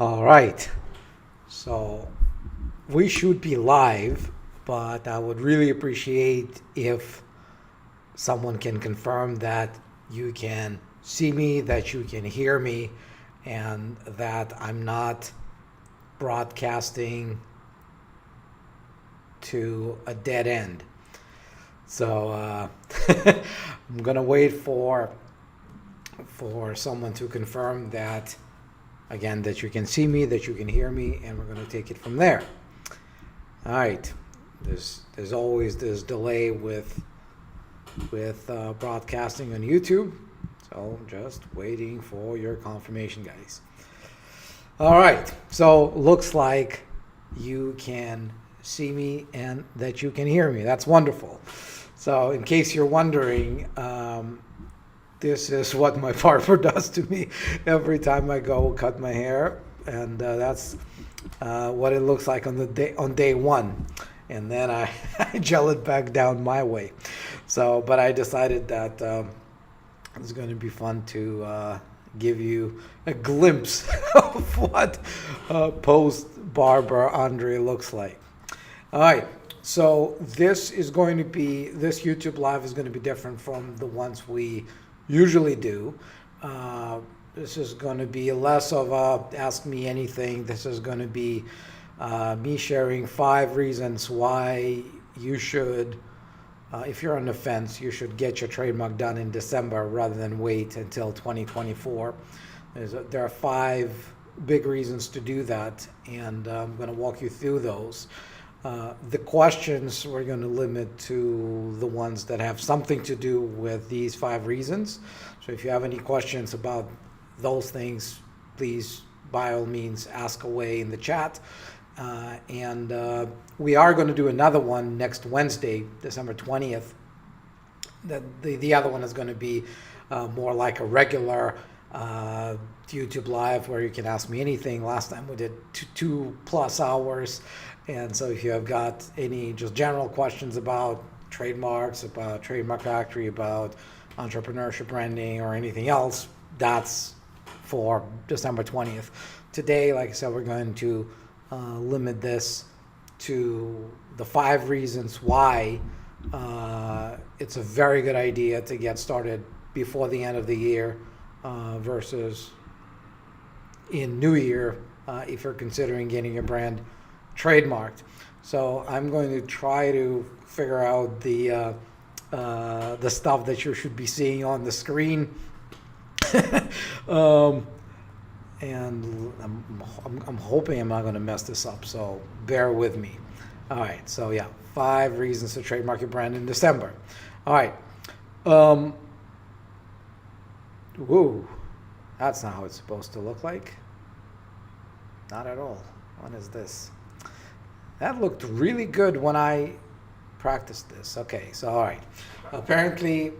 All right. So we should be live, but I would really appreciate if someone can confirm that you can see me, that you can hear me, and that I'm not broadcasting to a dead end. So I'm gonna wait for someone to confirm that, again, that you can see me, that you can hear me, and we're gonna take it from there. All right. There's always this delay with broadcasting on YouTube, so just waiting for your confirmation, guys. All right. So looks like you can see me and that you can hear me. That's wonderful. So in case you're wondering, this is what my barber does to me every time I go cut my hair, and that's what it looks like on day one, and then I, I gel it back down my way. So, but I decided that it's going to be fun to give you a glimpse of what post barber Andrei looks like. All right. So this YouTube live is going to be different from the ones we usually do. This is going to be less of a ask me anything. This is going to be me sharing 5 reasons why you should, if you're on the fence, you should get your trademark done in December rather than wait until 2024. There are 5 big reasons to do that, and I'm going to walk you through those. The questions we're going to limit to the ones that have something to do with these 5 reasons. So if you have any questions about those things, please, by all means, ask away in the chat. And we are going to do another one next Wednesday, December 20th. The other one is going to be more like a regular YouTube live where you can ask me anything. Last time we did 2+ hours. And so if you have got any just general questions about trademarks, about Trademark Factory, about entrepreneurship branding, or anything else, that's for December 20th. Today, like I said, we're going to limit this to the 5 reasons why it's a very good idea to get started before the end of the year versus in New Year if you're considering getting your brand trademarked. So I'm going to try to figure out the stuff that you should be seeing on the screen, and I'm hoping I'm not going to mess this up. So bear with me. All right. So yeah, 5 reasons to trademark your brand in December. All right. Whoa, that's not how it's supposed to look like. Not at all. What is this? That looked really good when I practiced this. Okay, so all right. Apparently,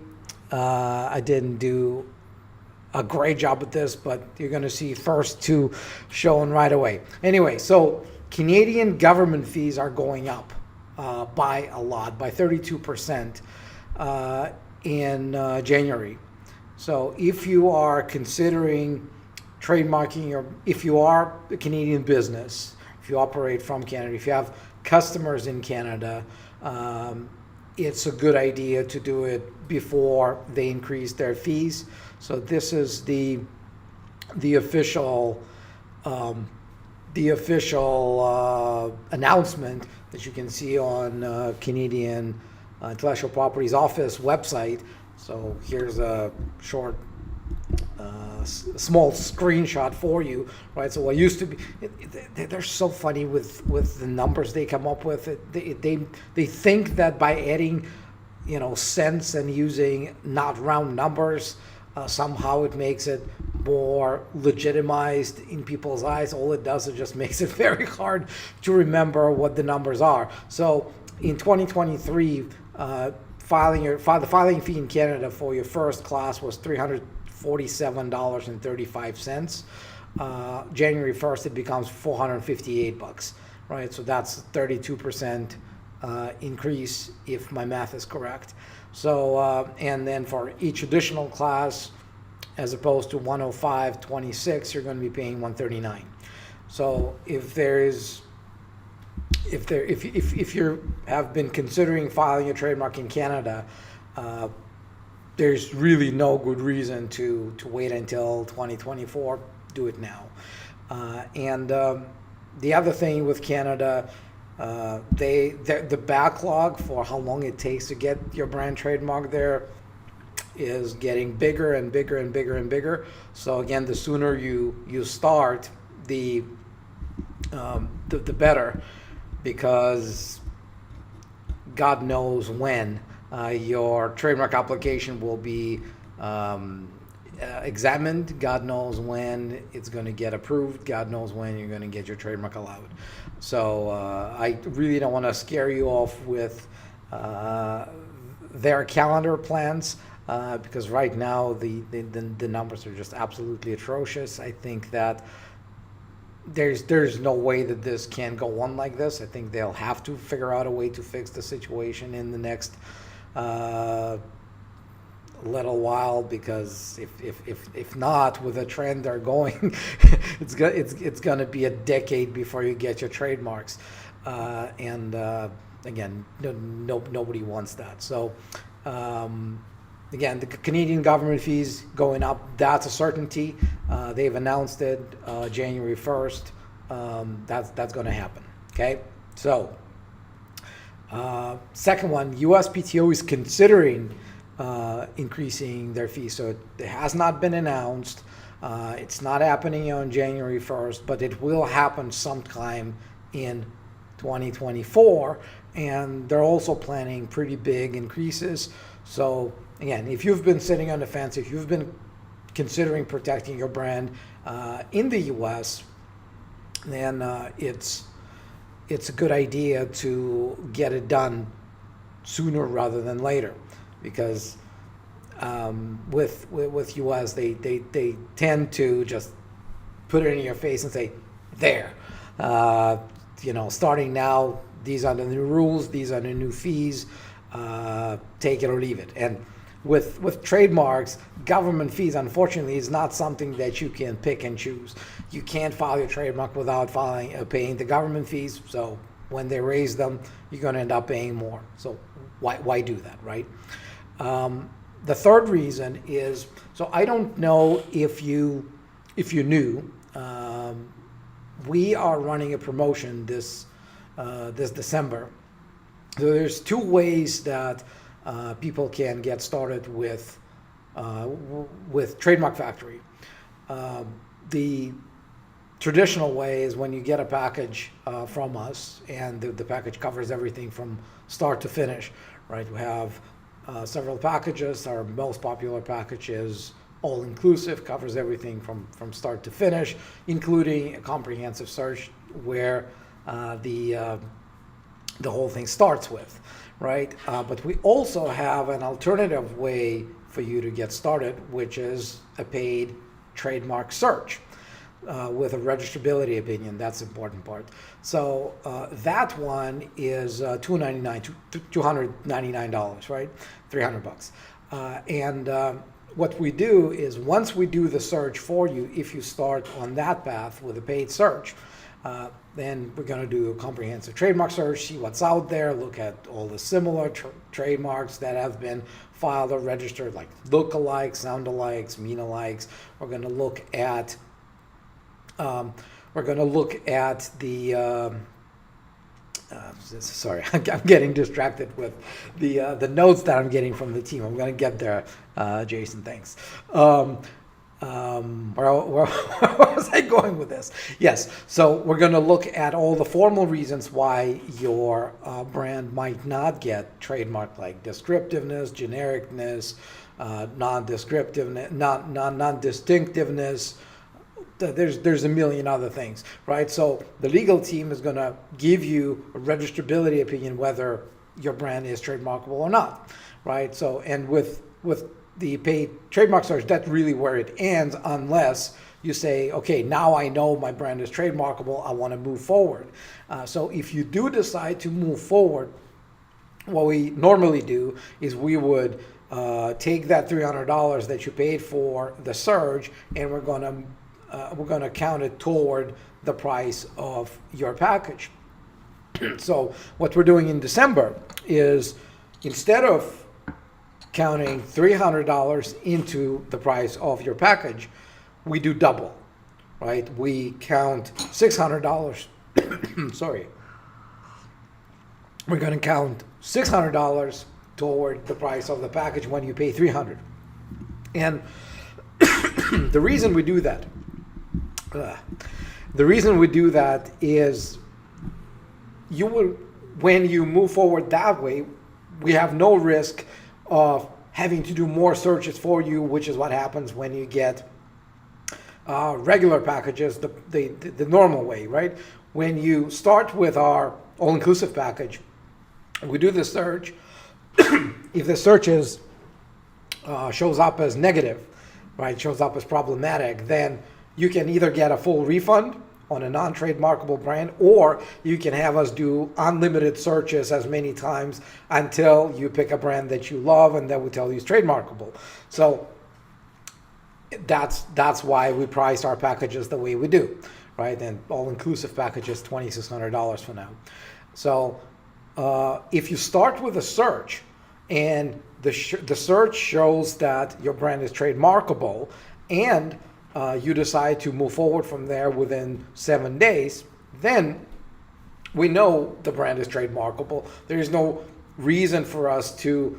I didn't do a great job with this, but you're going to see first 2 shown right away. Anyway, so Canadian government fees are going up by a lot, by 32% in January. So if you are considering trademarking, or if you are a Canadian business, if you operate from Canada, if you have customers in Canada, it's a good idea to do it before they increase their fees. So this is the official announcement that you can see on Canadian Intellectual Properties Office website. So here's a short small screenshot for you, right? So what used to be, they're so funny with the numbers they come up with. They think that by adding, cents and using not round numbers, somehow it makes it more legitimized in people's eyes. All it does is just makes it very hard to remember what the numbers are. So in 2023, the filing fee in Canada for your first class was $347.35. January 1st, it becomes $458, right? So that's 32% increase if my math is correct. So, and then for each additional class, as opposed to 105.26, you're going to be paying 139. So if you have been considering filing a trademark in Canada, there's really no good reason to wait until 2024. Do it now. The other thing with Canada, the backlog for how long it takes to get your brand trademark there is getting bigger and bigger and bigger and bigger. So again, the sooner you start, the better, because God knows when your trademark application will be examined. God knows when it's going to get approved. God knows when you're going to get your trademark allowed. So I really don't want to scare you off with their calendar plans, because right now the numbers are just absolutely atrocious. I think that there's no way that this can go on like this. I think they'll have to figure out a way to fix the situation in the next little while, because if not, with the trend they're going, it's going to be a decade before you get your trademarks, and again, nobody wants that. So again, the Canadian government fees going up, that's a certainty. They've announced it January 1st. That's going to happen. Okay, so second one, USPTO is considering increasing their fees. So it has not been announced. It's not happening on January 1st, but it will happen sometime in 2024. And they're also planning pretty big increases. So again, if you've been sitting on the fence, if you've been considering protecting your brand in the US, then it's a good idea to get it done sooner rather than later, because with US, they tend to just put it in your face and say, there, starting now, these are the new rules, these are the new fees, take it or leave it. And with trademarks, government fees, unfortunately, is not something that you can pick and choose. You can't file your trademark without paying the government fees. So when they raise them, you're going to end up paying more. So why do that, right? The third reason is, so I don't know if you knew, we are running a promotion this December. So there's two ways that people can get started with Trademark Factory. The traditional way is when you get a package from us, and the package covers everything from start to finish, right? We have several packages. Our most popular package is all-inclusive, covers everything from start to finish, including a comprehensive search where the whole thing starts with, right? But we also have an alternative way for you to get started, which is a paid trademark search with a registrability opinion. That's the important part. So that one is $299, right? $300. And what we do is, once we do the search for you, if you start on that path with a paid search, then we're going to do a comprehensive trademark search, see what's out there, look at all the similar trademarks that have been filed or registered, like look-alikes, sound-alikes, mean-alikes. We're going to look at the sorry, I'm getting distracted with the notes that I'm getting from the team. I'm going to get there, Jason. Thanks. Where was I going with this? Yes, so we're going to look at all the formal reasons why your brand might not get trademark, like descriptiveness, genericness, non-descriptiveness, non-distinctiveness. There's a million other things, right? So the legal team is going to give you a registrability opinion whether your brand is trademarkable or not, right? So, and with the paid trademark search, that's really where it ends, unless you say, okay, now I know my brand is trademarkable, I want to move forward. So if you do decide to move forward, what we normally do is we would take that $300 that you paid for the search, and we're going to count it toward the price of your package. So what we're doing in December is, instead of counting $300 into the price of your package, we do double, right? We count $600. Sorry. We're going to count $600 toward the price of the package when you pay $300. And the reason we do that, is when you move forward that way, we have no risk of having to do more searches for you, which is what happens when you get regular packages the normal way, right? When you start with our all-inclusive package, we do the search. If the search shows up as negative, right, shows up as problematic, then you can either get a full refund on a non-trademarkable brand, or you can have us do unlimited searches as many times until you pick a brand that you love and that we tell you is trademarkable. So that's why we priced our packages the way we do, right? And all-inclusive packages, $2,600 for now. So if you start with a search and the search shows that your brand is trademarkable, and you decide to move forward from there within 7 days, then we know the brand is trademarkable. There is no reason for us to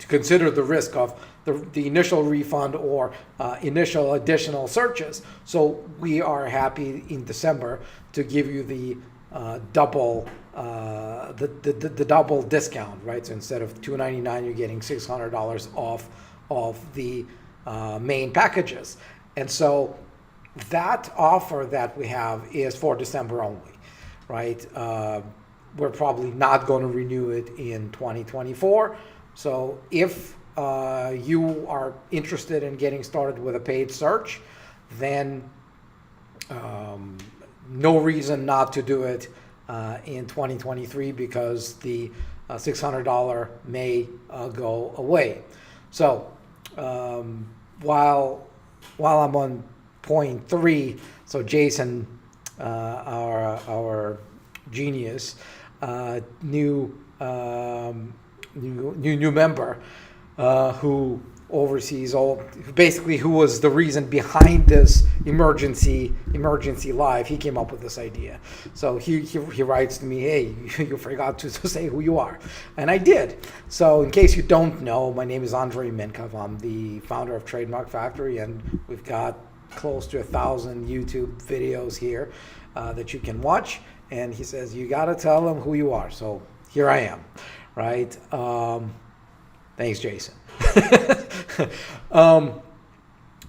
consider the risk of the initial refund or initial additional searches. So we are happy in December to give you the double the double discount, right? So instead of $299, you're getting $600 off of the main packages. And so that offer that we have is for December only, right? We're probably not going to renew it in 2024. So if you are interested in getting started with a paid search, then no reason not to do it in 2023, because the $600 may go away. So while I'm on point 3, so Jason, our genius, new member, who oversees who was the reason behind this emergency live. He came up with this idea. So he writes to me, hey, you forgot to say who you are. And I did. So in case you don't know, my name is Andrei Mincov. I'm the founder of Trademark Factory, and we've got close to 1,000 YouTube videos here that you can watch. And he says, you got to tell them who you are. So here I am, right? Thanks, Jason.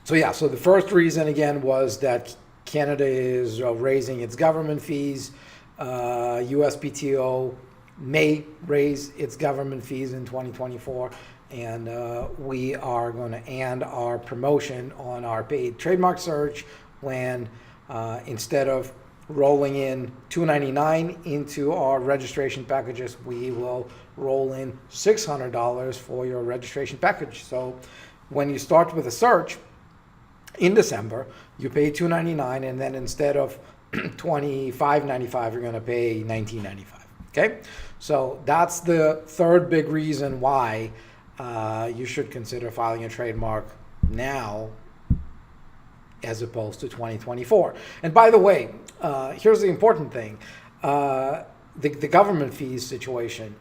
So the first reason, again, was that Canada is raising its government fees. USPTO may raise its government fees in 2024, and we are going to end our promotion on our paid trademark search when instead of rolling in $299 into our registration packages, we will roll in $600 for your registration package. So when you start with a search in December, you pay $299, and then instead of $25.95, you're going to pay $19.95. Okay, so that's the third big reason why you should consider filing a trademark now as opposed to 2024. And by the way, here's the important thing. The government fees situation,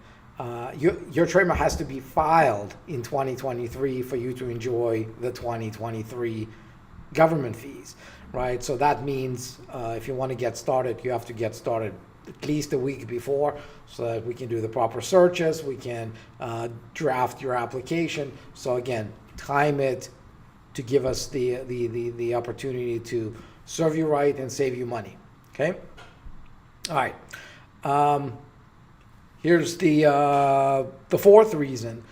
your trademark has to be filed in 2023 for you to enjoy the 2023 government fees, right? So that means if you want to get started, you have to get started at least a week before, so that we can do the proper searches, we can draft your application. So again, time it to give us the opportunity to serve you right and save you money. Okay. All right. Here's the fourth reason.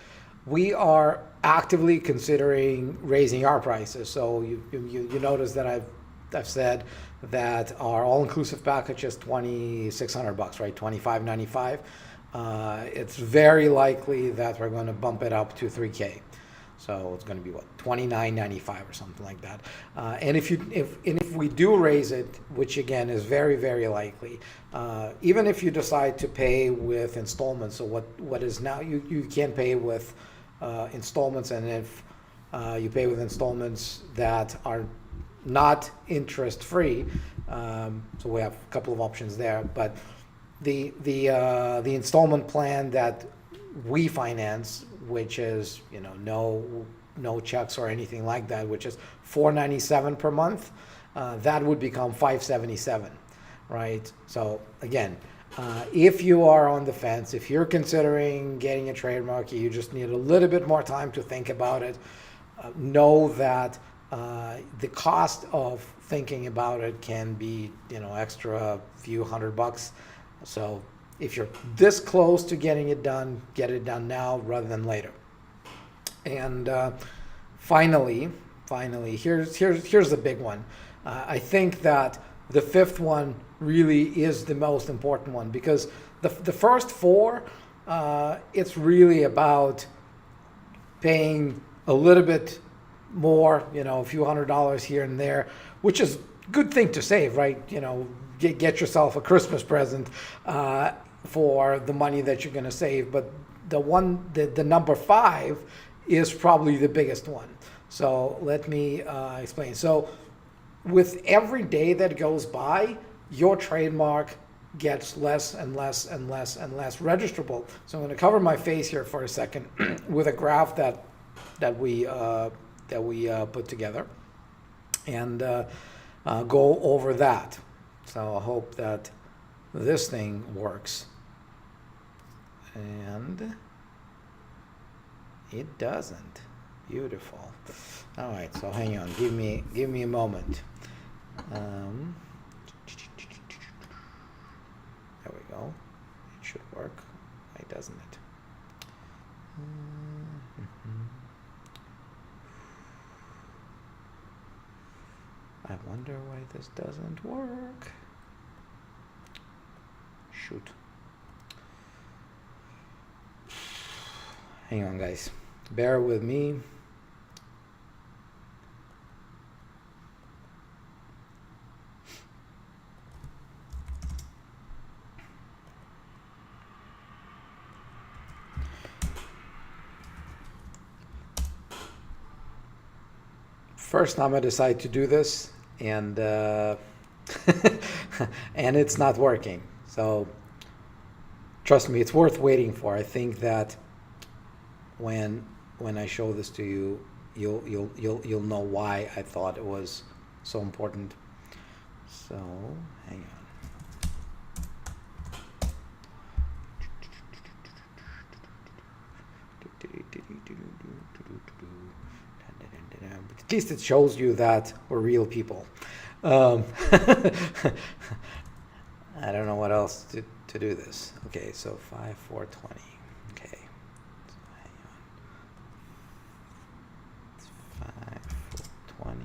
We are actively considering raising our prices. So you notice that I've said that our all-inclusive package is $2,600, right? $2,595. It's very likely that we're going to bump it up to $3,000. So it's going to be what, $29.95 or something like that. And if we do raise it, which again is very, very likely, even if you decide to pay with installments, so what is now you can pay with installments, and if you pay with installments that are not interest free, so we have a couple of options there. But the installment plan that we finance, which is no checks or anything like that, which is $497 per month, that would become $577, right? So again, if you are on the fence, if you're considering getting a trademark, you just need a little bit more time to think about it. Know that the cost of thinking about it can be extra few $100. So if you're this close to getting it done, get it done now rather than later. And finally, here's the big one. I think that the fifth one really is the most important one, because the first four, it's really about paying a little bit more, a few $100 here and there, which is a good thing to save, right? Get yourself a Christmas present for the money that you're going to save. But the number 5 is probably the biggest one. So let me explain. So with every day that goes by, your trademark gets less and less and less and less registrable. So I'm going to cover my face here for a second with a graph that we put together, and go over that. So I hope that this thing works. And it doesn't. Beautiful. All right, so hang on. Give me a moment. There we go. It should work. Why doesn't it? I wonder why this doesn't work. Shoot. Hang on, guys. Bear with me. First, I'm gonna decide to do this, and and it's not working. So trust me, it's worth waiting for. I think that when I show this to you, you'll know why I thought it was so important. So hang on. At least it shows you that we're real people. I don't know what else to do this. Okay, so 5, 4, 20. Okay, so hang on. It's 5, 4, 20.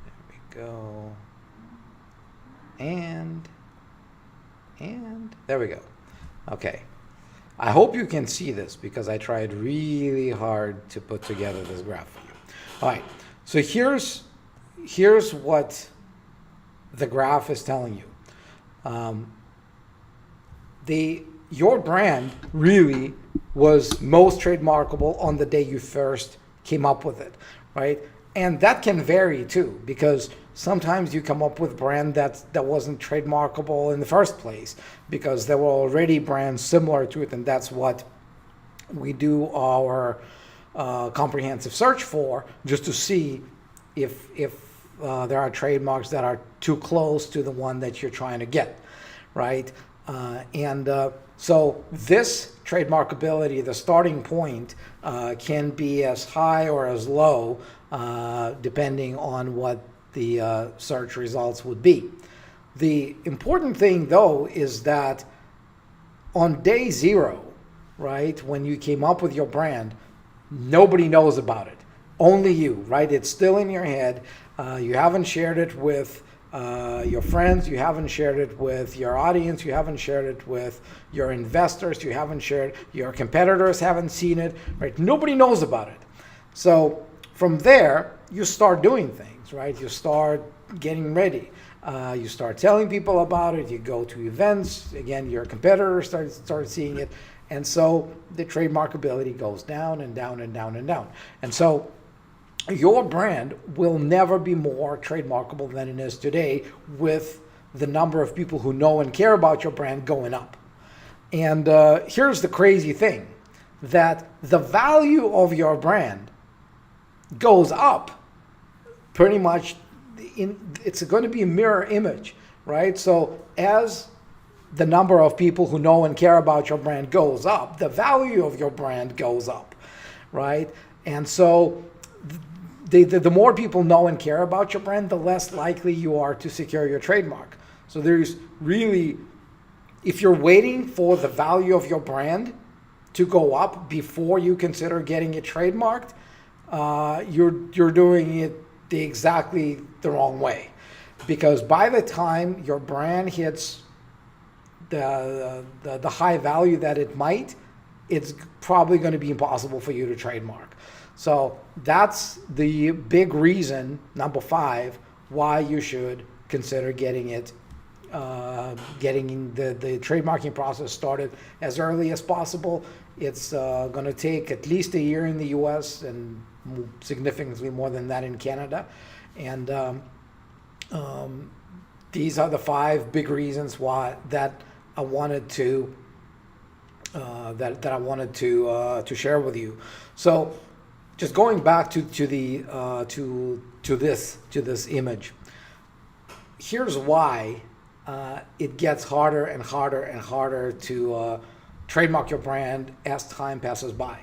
There we go. And there we go. Okay. I hope you can see this, because I tried really hard to put together this graph for you. All right, so here's what the graph is telling you. Your brand really was most trademarkable on the day you first came up with it, right? And that can vary too, because sometimes you come up with a brand that wasn't trademarkable in the first place, because there were already brands similar to it, and that's what we do our comprehensive search for, just to see if there are trademarks that are too close to the one that you're trying to get, right? So this trademarkability, the starting point, can be as high or as low, depending on what the search results would be. The important thing, though, is that on day 0, right, when you came up with your brand, nobody knows about it. Only you, right? It's still in your head. You haven't shared it with your friends. You haven't shared it with your audience. You haven't shared it with your investors. You haven't shared. Your competitors haven't seen it, right? Nobody knows about it. So from there, you start doing things, right? You start getting ready. You start telling people about it. You go to events. Again, your competitors start seeing it. And so the trademarkability goes down and down and down and down. And so your brand will never be more trademarkable than it is today, with the number of people who know and care about your brand going up. And here's the crazy thing, that the value of your brand goes up pretty much. It's going to be a mirror image, right? So as the number of people who know and care about your brand goes up, the value of your brand goes up, right? And so the more people know and care about your brand, the less likely you are to secure your trademark. So there's really, if you're waiting for the value of your brand to go up before you consider getting it trademarked, you're doing it exactly the wrong way. Because by the time your brand hits the high value that it might, it's probably going to be impossible for you to trademark. So that's the big reason, number 5, why you should consider getting the trademarking process started as early as possible. It's going to take at least a year in the US and significantly more than that in Canada. And these are the 5 big reasons why that I wanted to share with you. So just going back to this image, here's why it gets harder and harder and harder to trademark your brand as time passes by.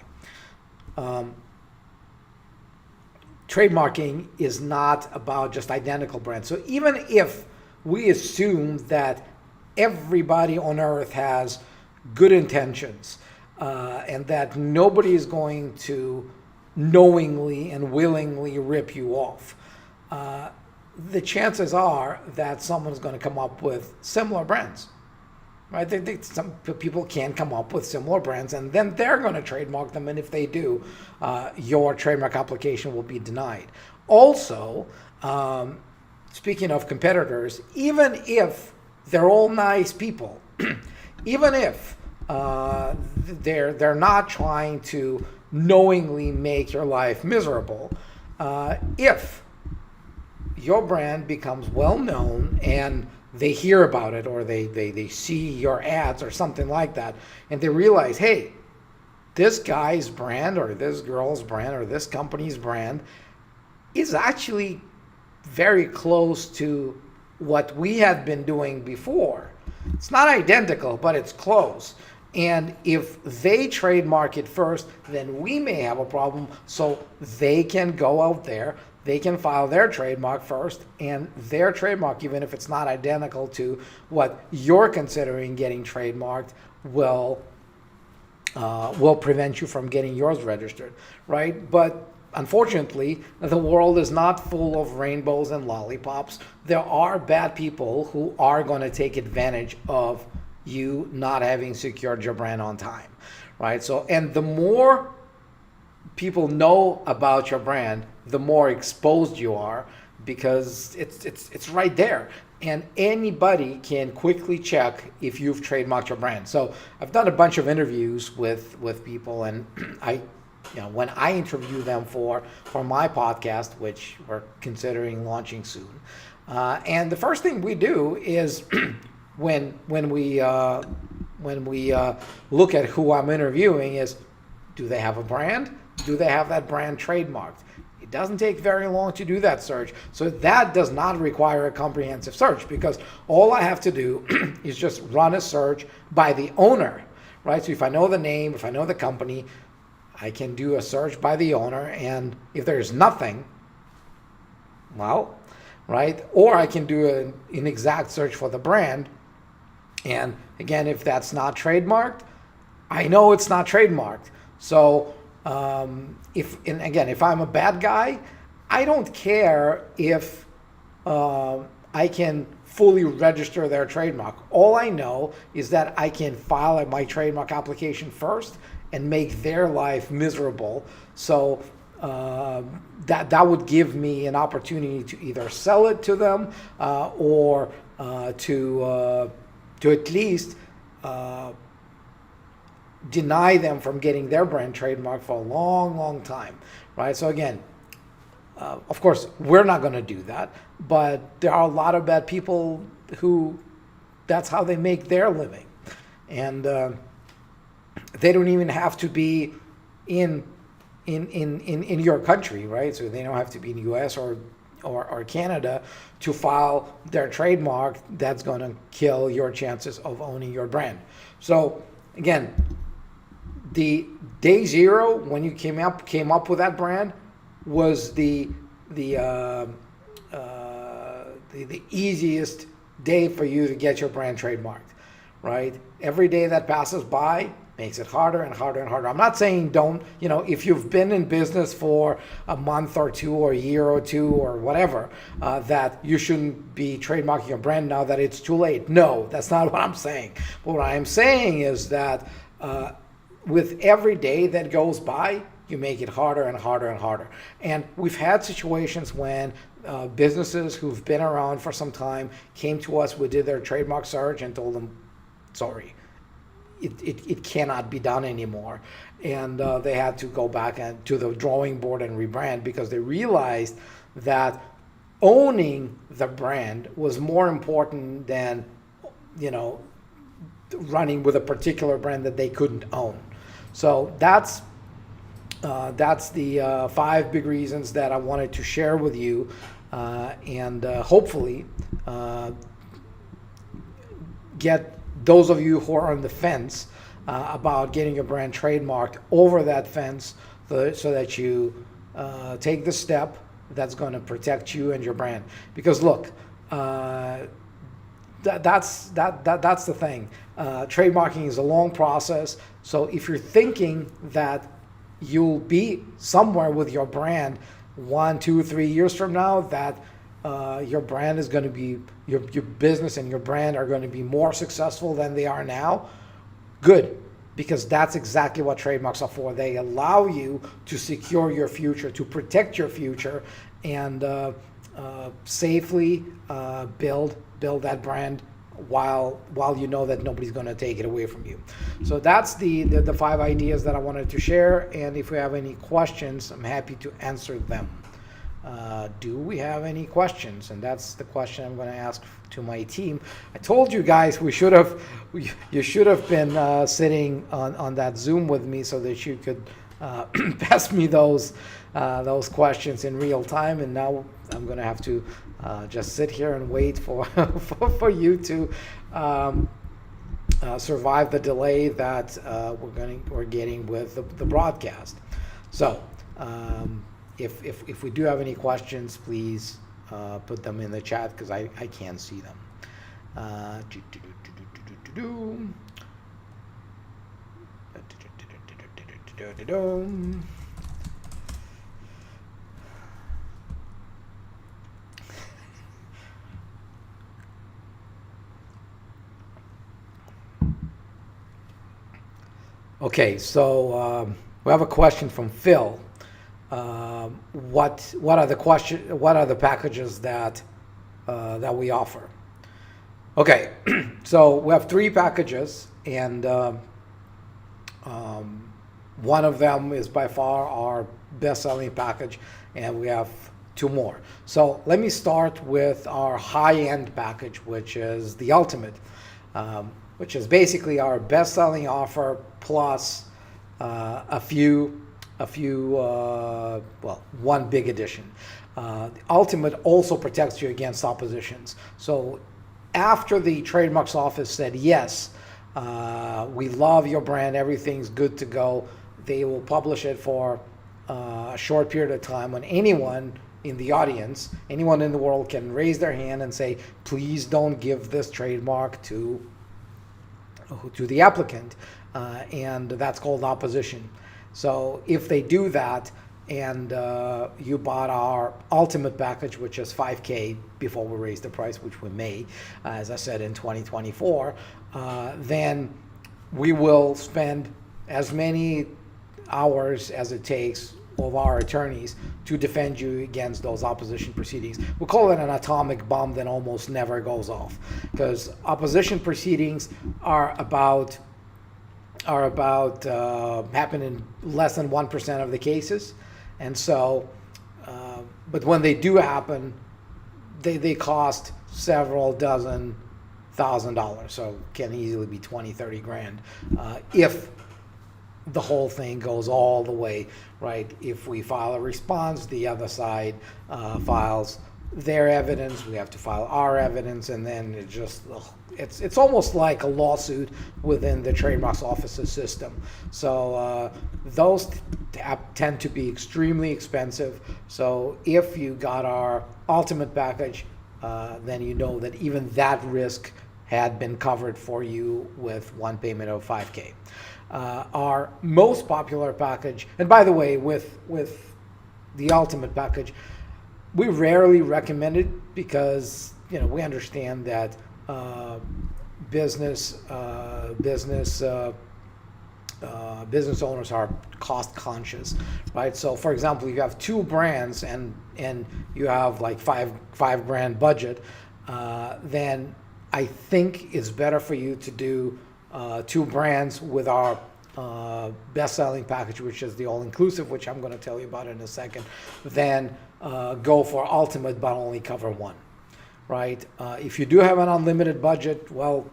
Trademarking is not about just identical brands. So even if we assume that everybody on earth has good intentions and that nobody is going to knowingly and willingly rip you off, the chances are that someone's going to come up with similar brands, right? Some people can come up with similar brands, and then they're going to trademark them, and if they do, your trademark application will be denied. Also, speaking of competitors, even if they're all nice people, even if they're not trying to knowingly make your life miserable, if your brand becomes well known and they hear about it, or they see your ads or something like that, and they realize, hey, this guy's brand or this girl's brand or this company's brand is actually very close to what we had been doing before. It's not identical, but it's close. And if they trademark it first, then we may have a problem. So they can go out there, they can file their trademark first, and their trademark, even if it's not identical to what you're considering getting trademarked, will prevent you from getting yours registered, right? But unfortunately, the world is not full of rainbows and lollipops. There are bad people who are going to take advantage of you not having secured your brand on time, right? So, and the more people know about your brand, the more exposed you are, because it's right there, and anybody can quickly check if you've trademarked your brand. So I've done a bunch of interviews with people, and when I interview them for my podcast, which we're considering launching soon, and the first thing we do is when we look at who I'm interviewing is, do they have a brand? Do they have that brand trademarked? It doesn't take very long to do that search. So that does not require a comprehensive search, because all I have to do is just run a search by the owner, right? So if I know the name, if I know the company, I can do a search by the owner, and if there's nothing, well, right? Or I can do an exact search for the brand, and again, if that's not trademarked, I know it's not trademarked. So if I'm a bad guy, I don't care if I can fully register their trademark. All I know is that I can file my trademark application first and make their life miserable. So that would give me an opportunity to either sell it to them or to at least deny them from getting their brand trademark for a long, long time, right? So again, of course, we're not going to do that, but there are a lot of bad people who that's how they make their living, and they don't even have to be in your country, right? So they don't have to be in the U.S. or Canada to file their trademark. That's going to kill your chances of owning your brand. So again, the day zero when you came up with that brand was the easiest day for you to get your brand trademarked, right? Every day that passes by makes it harder and harder and harder. I'm not saying don't, if you've been in business for a month or two or a year or two or whatever, that you shouldn't be trademarking your brand now that it's too late. No, that's not what I'm saying. But what I'm saying is that with every day that goes by, you make it harder and harder and harder. And we've had situations when businesses who've been around for some time came to us, we did their trademark search and told them, sorry, it cannot be done anymore. And they had to go back to the drawing board and rebrand because they realized that owning the brand was more important than, running with a particular brand that they couldn't own. So that's the 5 big reasons that I wanted to share with you, and hopefully get those of you who are on the fence about getting your brand trademarked over that fence, so that you take the step that's going to protect you and your brand. Because look, that's the thing. Trademarking is a long process. So if you're thinking that you'll be somewhere with your brand 1, 2, 3 years from now, that your brand is going to be, your business and your brand are going to be more successful than they are now, good, because that's exactly what trademarks are for. They allow you to secure your future, to protect your future, and safely build that brand while you know that nobody's going to take it away from you. So that's the 5 ideas that I wanted to share, and if we have any questions, I'm happy to answer them. Do we have any questions? And that's the question I'm going to ask to my team. I told you guys you should have been sitting on that Zoom with me so that you could pass me those questions in real time, and now I'm going to have to just sit here and wait for you to survive the delay that we're getting with the broadcast. So if we do have any questions, please put them in the chat because I can't see them. Okay, so we have a question from Phil. What are the packages that we offer? Okay, so we have 3 packages, and one of them is by far our best-selling package, and we have 2 more. So let me start with our high-end package, which is the Ultimate, which is basically our best-selling offer plus one big addition. The Ultimate also protects you against oppositions. So after the trademarks office said, yes, we love your brand, everything's good to go, they will publish it for a short period of time when anyone in the audience, anyone in the world can raise their hand and say, please don't give this trademark to the applicant, and that's called opposition. So if they do that, and you bought our Ultimate package, which is $5,000 before we raise the price, which we may, as I said, in 2024, then we will spend as many hours as it takes of our attorneys to defend you against those opposition proceedings. We call it an atomic bomb that almost never goes off, because opposition proceedings are about happen in less than 1% of the cases, and so but when they do happen, they cost several dozen $1,000, so can easily be 20, 30 grand if the whole thing goes all the way, right? If we file a response, the other side files their evidence, we have to file our evidence, and then it's almost like a lawsuit within the trademarks office's system. So those tend to be extremely expensive. So if you got our ultimate package, then you know that even that risk had been covered for you with one payment of $5,000. Our most popular package, and by the way, with the ultimate package, we rarely recommend it because we understand that business owners are cost conscious, right? So, for example, if you have two brands and you have like five grand budget, then I think it's better for you to do two brands with our best-selling package, which is the all-inclusive, which I'm going to tell you about in a second, than go for ultimate but only cover one, right? If you do have an unlimited budget, well,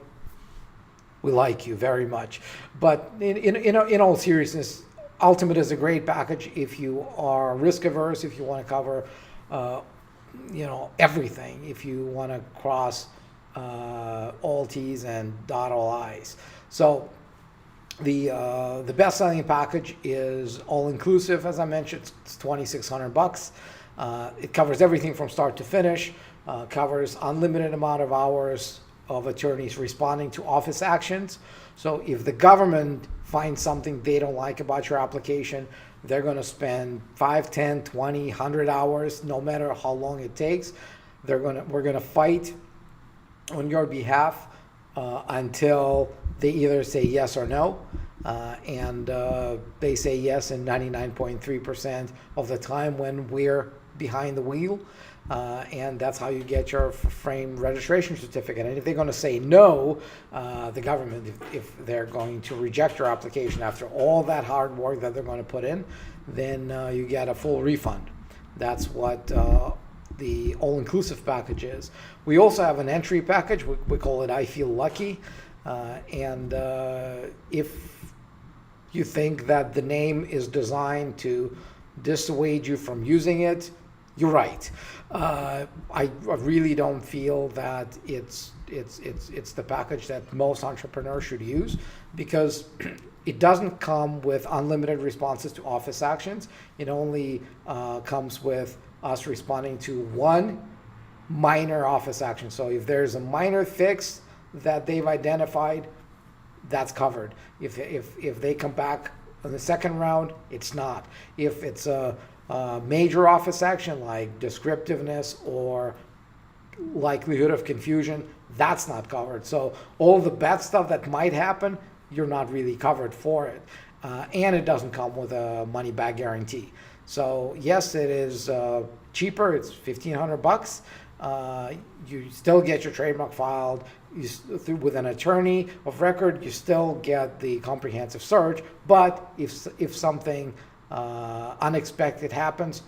we like you very much. But in all seriousness, ultimate is a great package if you are risk averse, if you want to cover everything, if you want to cross all T's and dot all I's. So the best-selling package is all-inclusive. As I mentioned, it's $2,600. It covers everything from start to finish. Covers unlimited amount of hours of attorneys responding to office actions. So if the government finds something they don't like about your application, they're going to spend 5, 10, 20, 100 hours, no matter how long it takes. We're going to fight on your behalf until they either say yes or no, and they say yes in 99.3% of the time when we're behind the wheel, and that's how you get your frame registration certificate. And if they're going to say no, the government, if they're going to reject your application after all that hard work that they're going to put in, then you get a full refund. That's what the all-inclusive package is. We also have an entry package. We call it I Feel Lucky. And if you think that the name is designed to dissuade you from using it, you're right. I really don't feel that it's the package that most entrepreneurs should use, because it doesn't come with unlimited responses to office actions. It only comes with us responding to one minor office action. So if there's a minor fix that they've identified, that's covered. If they come back in the second round, it's not. If it's a major office action like descriptiveness or likelihood of confusion, that's not covered. So all the bad stuff that might happen, you're not really covered for it. And it doesn't come with a money back guarantee. So yes, it is cheaper. It's $1,500. You still get your trademark filed with an attorney of record. You still get the comprehensive search. But if something unexpected happens,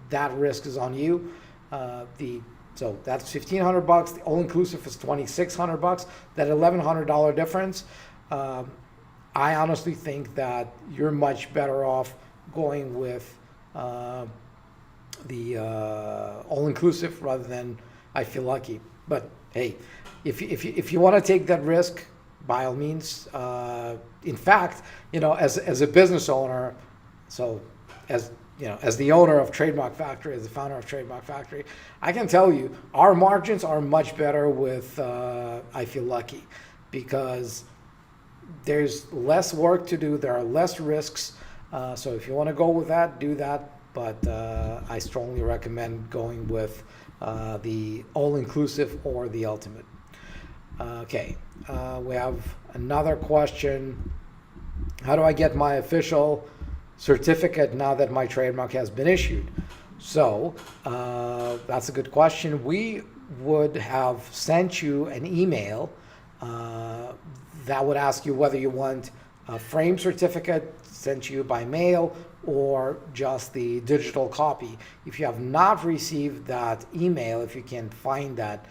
that risk is on you. So that's $1,500. The all-inclusive is $2,600. That $1,100 difference, I honestly think that you're much better off going with the all-inclusive rather than I Feel Lucky. But hey, if you want to take that risk, by all means. In fact, as a business owner, so as the owner of Trademark Factory, as the founder of Trademark Factory, I can tell you our margins are much better with I Feel Lucky, because there's less work to do, there are less risks. So if you want to go with that, do that. But I strongly recommend going with the all-inclusive or the ultimate. Okay, we have another question. How do I get my official certificate now that my trademark has been issued? So that's a good question. We would have sent you an email that would ask you whether you want a framed certificate sent to you by mail or just the digital copy. If you have not received that email, if you can find that,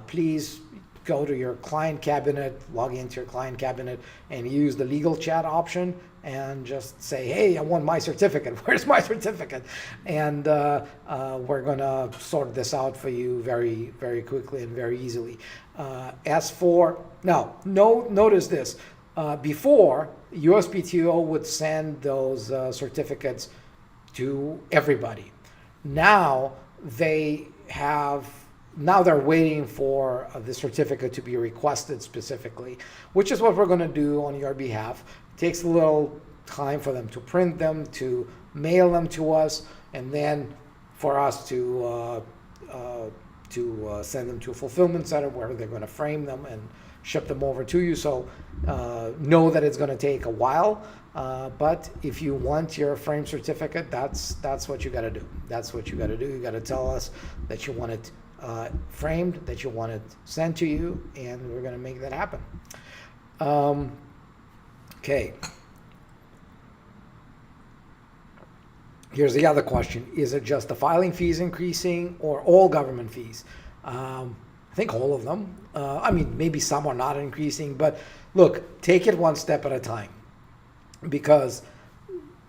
please go to your client cabinet, log into your client cabinet, and use the legal chat option and just say, hey, I want my certificate. Where's my certificate? And we're going to sort this out for you very, very quickly and very easily. Notice this. Before, USPTO would send those certificates to everybody. Now they're waiting for the certificate to be requested specifically, which is what we're going to do on your behalf. It takes a little time for them to print them, to mail them to us, and then for us to send them to a fulfillment center where they're going to frame them and ship them over to you. So know that it's going to take a while, but if you want your frame certificate, that's what you got to do. That's what you got to do. You got to tell us that you want it framed, that you want it sent to you, and we're going to make that happen. Okay. Here's the other question. Is it just the filing fees increasing or all government fees? I think all of them. Maybe some are not increasing, but look, take it one step at a time. Because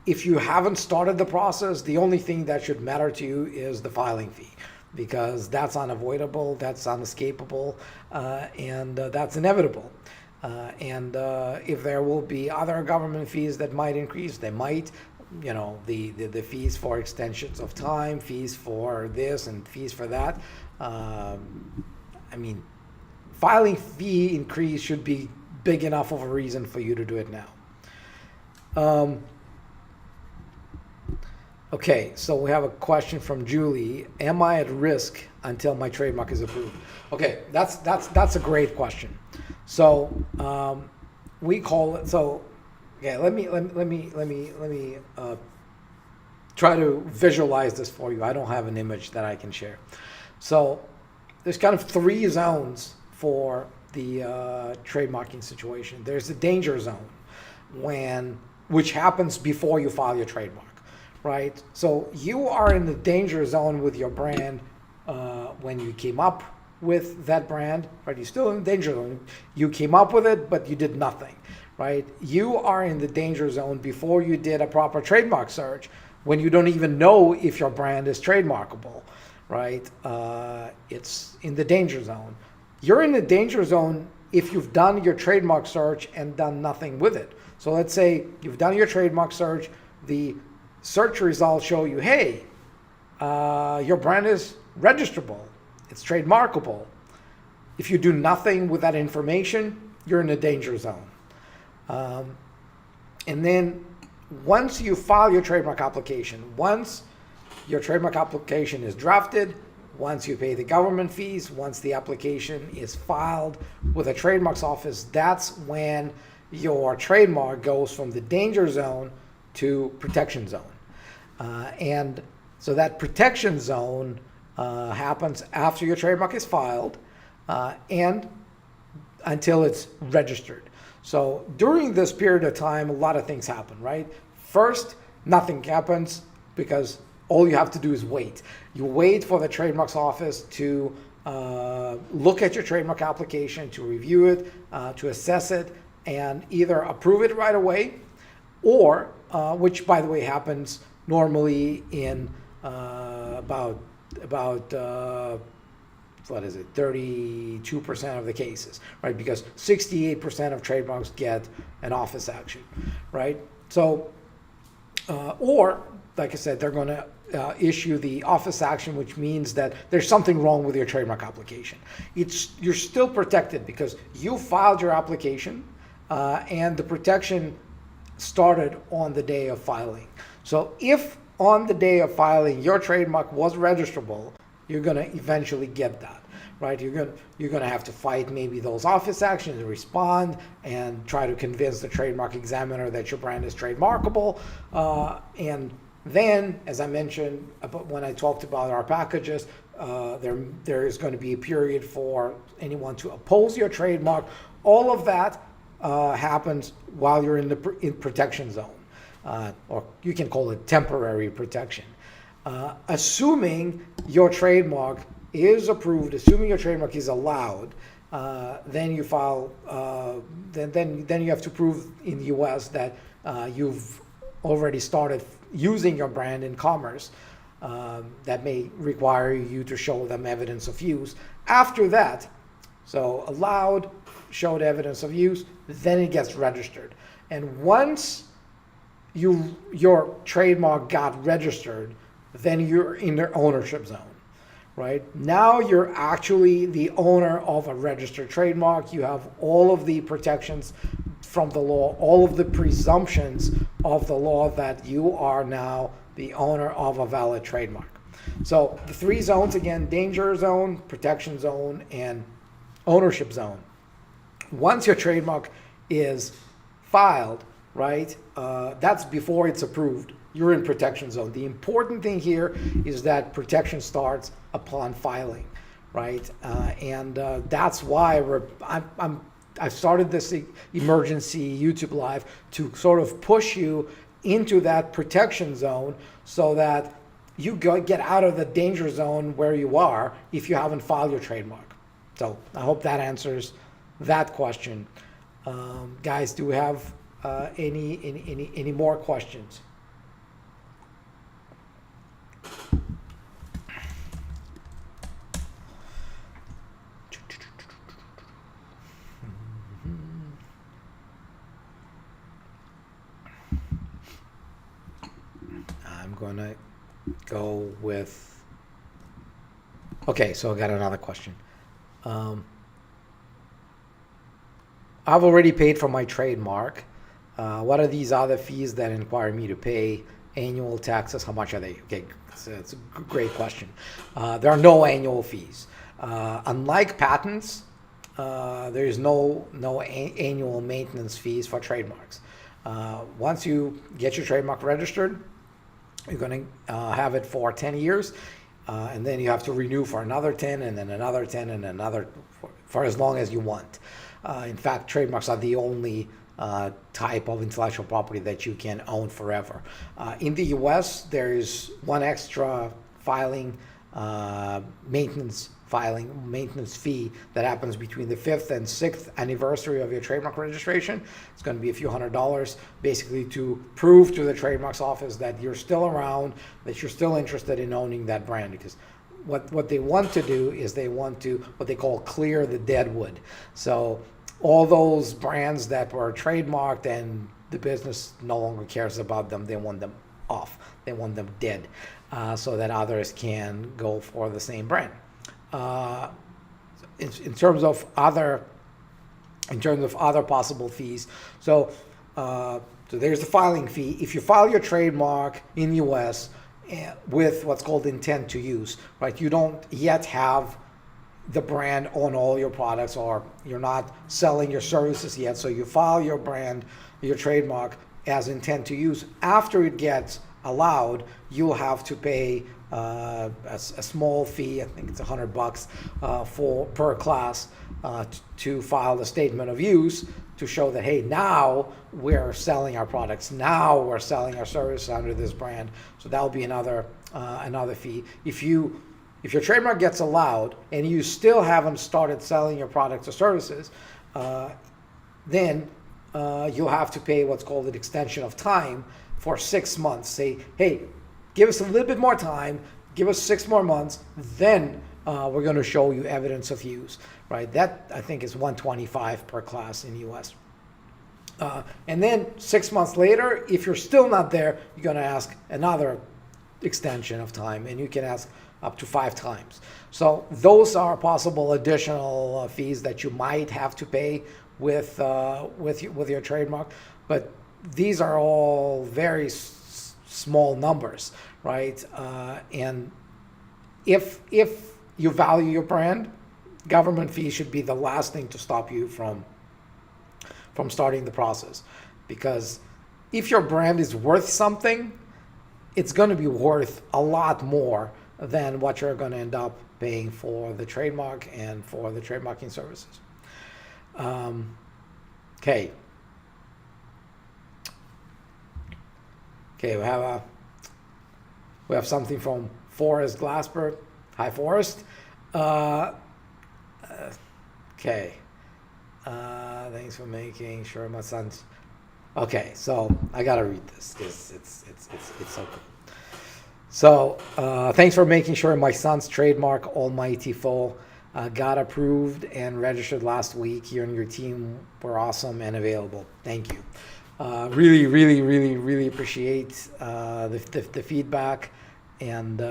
if you haven't started the process, the only thing that should matter to you is the filing fee, because that's unavoidable, that's unescapable, and that's inevitable. And if there will be other government fees that might increase, they might. The fees for extensions of time, fees for this and fees for that. Filing fee increase should be big enough of a reason for you to do it now. Okay, so we have a question from Julie. Am I at risk until my trademark is approved? Okay, that's a great question. So we call it so. Yeah, let me try to visualize this for you. I don't have an image that I can share. So there's kind of three zones for the trademarking situation. There's the danger zone, which happens before you file your trademark, right? So you are in the danger zone with your brand when you came up with that brand, right? You're still in the danger zone. You came up with it, but you did nothing. Right? You are in the danger zone before you did a proper trademark search, when you don't even know if your brand is trademarkable, right? It's in the danger zone. You're in the danger zone if you've done your trademark search and done nothing with it. So let's say you've done your trademark search, the search results show you, hey, your brand is registrable, it's trademarkable. If you do nothing with that information, you're in the danger zone. And then once you file your trademark application, once your trademark application is drafted, once you pay the government fees, once the application is filed with a trademarks office, that's when your trademark goes from the danger zone to protection zone. And so that protection zone happens after your trademark is filed and until it's registered. So during this period of time, a lot of things happen, right? First, nothing happens because all you have to do is wait. You wait for the trademarks office to look at your trademark application, to review it, to assess it, and either approve it right away, or, which by the way happens normally in about 32% of the cases, right? Because 68% of trademarks get an office action, right? So, or like I said, they're going to issue the office action, which means that there's something wrong with your trademark application. You're still protected because you filed your application, and the protection started on the day of filing. So if on the day of filing your trademark was registrable, you're going to eventually get that, right? You're gonna have to fight maybe those office actions and respond and try to convince the trademark examiner that your brand is trademarkable. And then, as I mentioned when I talked about our packages, there is going to be a period for anyone to oppose your trademark. All of that happens while you're in protection zone, or you can call it temporary protection. Assuming your trademark is approved, assuming your trademark is allowed, then you file. Then you have to prove in the U.S. that you've already started using your brand in commerce. That may require you to show them evidence of use. After that, so allowed, showed evidence of use, then it gets registered. And once your trademark got registered, then you're in the ownership zone, right? Now you're actually the owner of a registered trademark. You have all of the protections from the law, all of the presumptions of the law that you are now the owner of a valid trademark. So the three zones again: danger zone, protection zone, and ownership zone. Once your trademark is filed, right, that's before it's approved, you're in protection zone. The important thing here is that protection starts upon filing, right? And that's why I've started this emergency YouTube Live to sort of push you into that protection zone so that you get out of the danger zone where you are if you haven't filed your trademark. So I hope that answers that question. Guys, do we have any more questions? I'm gonna go with, okay, so I got another question. I've already paid for my trademark. What are these other fees that require me to pay? Annual taxes, how much are they? Okay, it's a great question. There are no annual fees. Unlike patents, there is no annual maintenance fees for trademarks. Once you get your trademark registered, you're going to have it for 10 years, and then you have to renew for another 10, and then another 10, and another for as long as you want. In fact, trademarks are the only type of intellectual property that you can own forever. In the US, there is one extra filing, maintenance fee that happens between the 5th and 6th anniversary of your trademark registration. It's going to be a few $100s, basically to prove to the trademarks office that you're still around, that you're still interested in owning that brand. Because what they want to do is they want to what they call clear the dead wood. So all those brands that were trademarked and the business no longer cares about them, they want them off. They want them dead, so that others can go for the same brand. In terms of other possible fees, so there's the filing fee. If you file your trademark in the U.S. with what's called intent to use, right? You don't yet have the brand on all your products, or you're not selling your services yet, so you file your brand, your trademark as intent to use. After it gets allowed, you'll have to pay a small fee, I think it's $100 per class, to file the statement of use to show that, hey, now we're selling our products, now we're selling our services under this brand. So that'll be another fee. If your trademark gets allowed and you still haven't started selling your products or services, then you'll have to pay what's called an extension of time for 6 months. Say, hey, give us a little bit more time, give us 6 more months, then we're going to show you evidence of use, right? That, I think, is $125 per class in the US. And then 6 months later, if you're still not there, you're going to ask another extension of time, and you can ask up to 5 times. So those are possible additional fees that you might have to pay with your trademark, but these are all very small numbers, right? And if you value your brand, government fees should be the last thing to stop you from starting the process. Because if your brand is worth something, it's going to be worth a lot more than what you're going to end up paying for the trademark and for the trademarking services. Okay. Okay, we have something from Forrest Glasper. Hi, Forrest. Okay. Thanks for making sure my son's. Okay, so I gotta read this because it's so cool. So thanks for making sure my son's trademark Almighty Foe got approved and registered last week. You and your team were awesome and available. Thank you. Really appreciate the feedback, and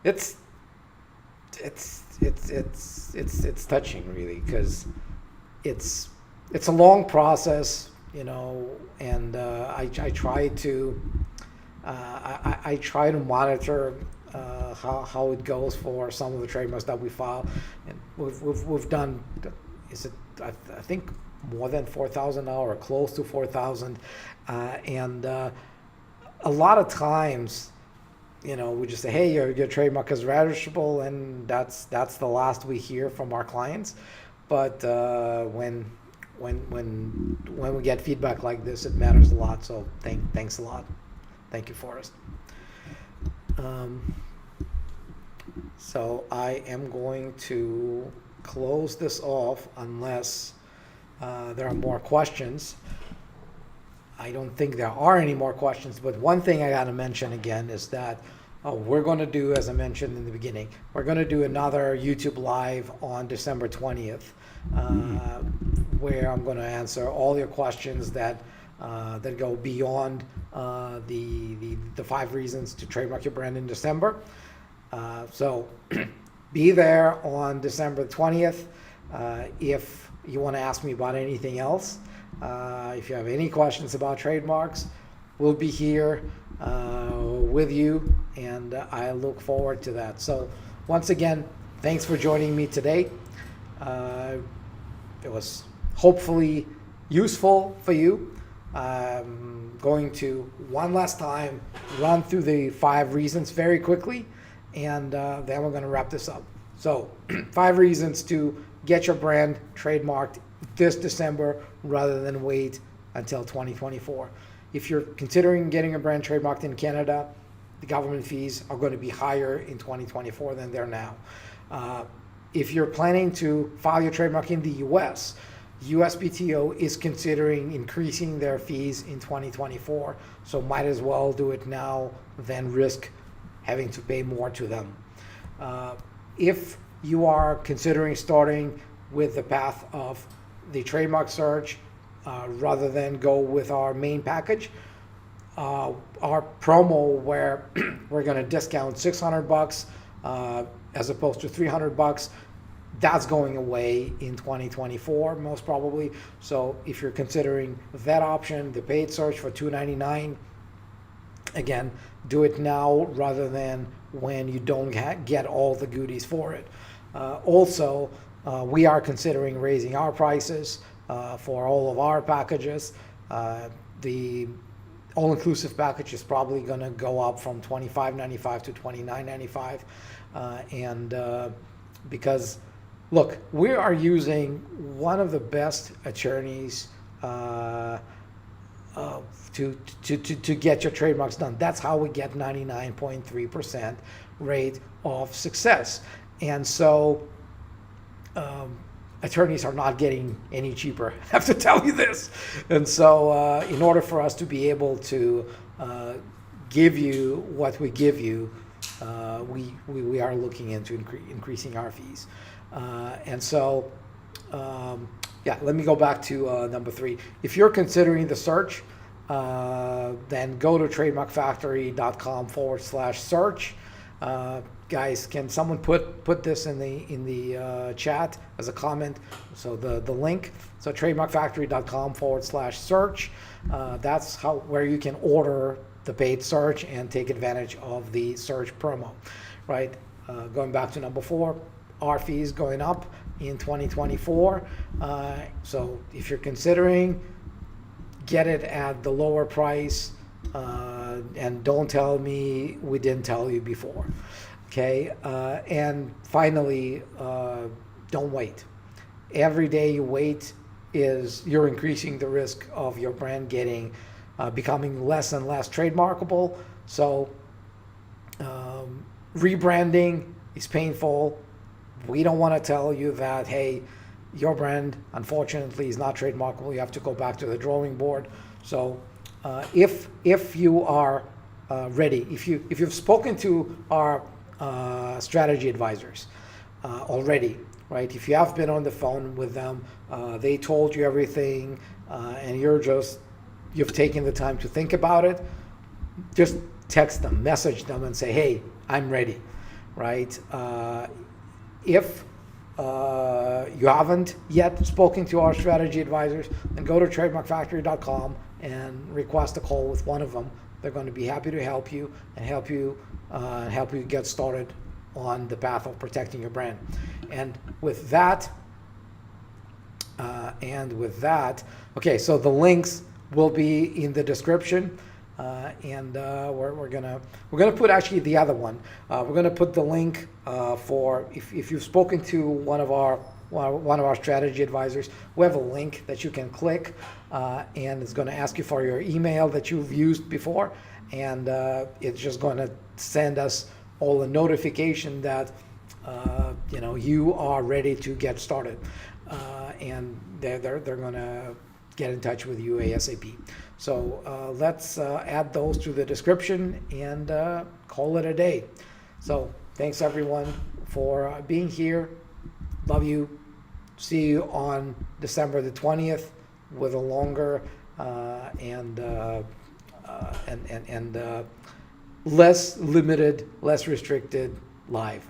it's touching, really, because it's a long process, you know, and I try to monitor how it goes for some of the trademarks that we file, and we've done, I think more than 4,000 now, or close to 4,000, and a lot of times, you know, we just say, hey, your trademark is registrable, and that's the last we hear from our clients. But when we get feedback like this, it matters a lot. So thanks a lot. Thank you, Forrest. So I am going to close this off unless there are more questions. I don't think there are any more questions, but one thing I got to mention again is that we're going to do, as I mentioned in the beginning, we're going to do another YouTube Live on December 20th, where I'm going to answer all your questions that go beyond the 5 reasons to trademark your brand in December. So be there on December 20th. If you want to ask me about anything else, if you have any questions about trademarks, we'll be here with you, and I look forward to that. So once again, thanks for joining me today. It was hopefully useful for you. I'm going to one last time run through the 5 reasons very quickly, and then we're going to wrap this up. So 5 reasons to get your brand trademarked this December rather than wait until 2024. If you're considering getting a brand trademarked in Canada, the government fees are going to be higher in 2024 than they're now. If you're planning to file your trademark in the US, USPTO is considering increasing their fees in 2024, so might as well do it now than risk having to pay more to them. If you are considering starting with the path of the trademark search rather than go with our main package, our promo where we're going to discount $600 as opposed to $300, that's going away in 2024 most probably. So if you're considering that option, the paid search for $299, again, do it now rather than when you don't get all the goodies for it. Also, we are considering raising our prices for all of our packages. The all-inclusive package is probably going to go up from $25.95 to $29.95, and because, look, we are using one of the best attorneys to get your trademarks done. That's how we get 99.3% rate of success. And so attorneys are not getting any cheaper. I have to tell you this. And so in order for us to be able to give you what we give you, we are looking into increasing our fees. And so, yeah, let me go back to number 3. If you're considering the search, then go to trademarkfactory.com/search. Guys, can someone put this in the chat as a comment? So the link, so trademarkfactory.com/search. That's where you can order the paid search and take advantage of the search promo, right? Going back to number 4, our fees going up in 2024. So if you're considering, get it at the lower price, and don't tell me we didn't tell you before. Okay, and finally, don't wait. Every day you wait you're increasing the risk of your brand becoming less and less trademarkable. So rebranding is painful. We don't want to tell you that, hey, your brand unfortunately is not trademarkable. You have to go back to the drawing board. So if you are ready, if you've spoken to our strategy advisors already, right? If you have been on the phone with them, they told you everything, and you've taken the time to think about it, just text them, message them, and say, hey, I'm ready, right? If you haven't yet spoken to our strategy advisors, then go to trademarkfactory.com and request a call with one of them. They're going to be happy to help you and help you get started on the path of protecting your brand. And with that, okay, so the links will be in the description, and we're gonna put actually the other one. We're gonna put the link for if you've spoken to one of our strategy advisors. We have a link that you can click, and it's going to ask you for your email that you've used before, and it's just going to send us all a notification that you are ready to get started, and they're going to get in touch with you ASAP. So let's add those to the description and call it a day. So thanks everyone for being here. Love you. See you on December the 20th with a longer and less limited, less restricted live.